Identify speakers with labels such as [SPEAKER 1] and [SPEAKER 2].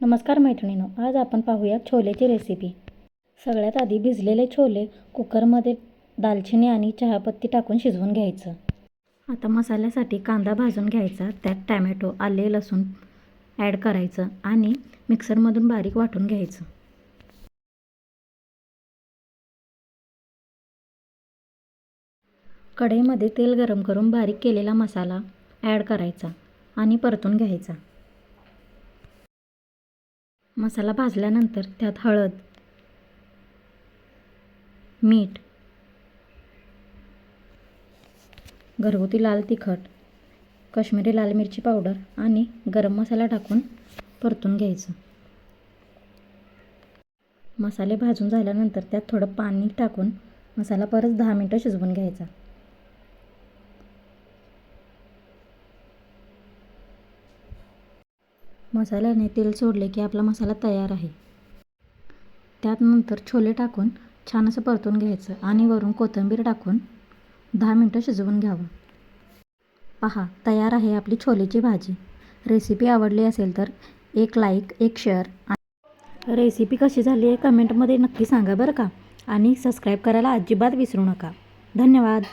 [SPEAKER 1] नमस्कार मैत्रिणींनो, आज आपण पाहूया छोलेची रेसिपी। सगळ्यात आधी भिजलेले छोले कुकरमध्ये दालचिनी आणि चहापत्ती टाकून शिजवून घ्यायचं। आता मसाल्यासाठी कांदा भाजून घ्यायचा, त्यात टोमॅटो, आले, लसूण ॲड करायचं आणि मिक्सरमधून बारीक वाटून घ्यायचं। कढईमध्ये तेल गरम करून बारीक केलेला मसाला ॲड करायचा आणि परतून घ्यायचा। मसाला भाजल्यानंतर त्यात हळद, मीठ, घरगुती लाल तिखट, काश्मीरी लाल मिरची पावडर आणि गरम मसाला टाकून परतून घ्यायचं। मसाले भाजून झाल्यानंतर त्यात थोडं पाणी टाकून मसाला परत 10 मिनिटं शिजवून घ्यायचा। मसाल्याने तेल सोडले की आपला मसाला तयार आहे। त्यात नंतर छोले टाकून छान असं परतून घ्यायचं आणि वरून कोथिंबीर टाकून 10 मिनिटं शिजवून घ्यावं। पहा, तयार आहे आपली छोलेची भाजी। रेसिपी आवडली असेल तर एक लाईक, एक शेअर। रेसिपी कशी झाली आहे कमेंटमध्ये नक्की सांगा बरं का, आणि सबस्क्राईब करायला अजिबात विसरू नका। धन्यवाद।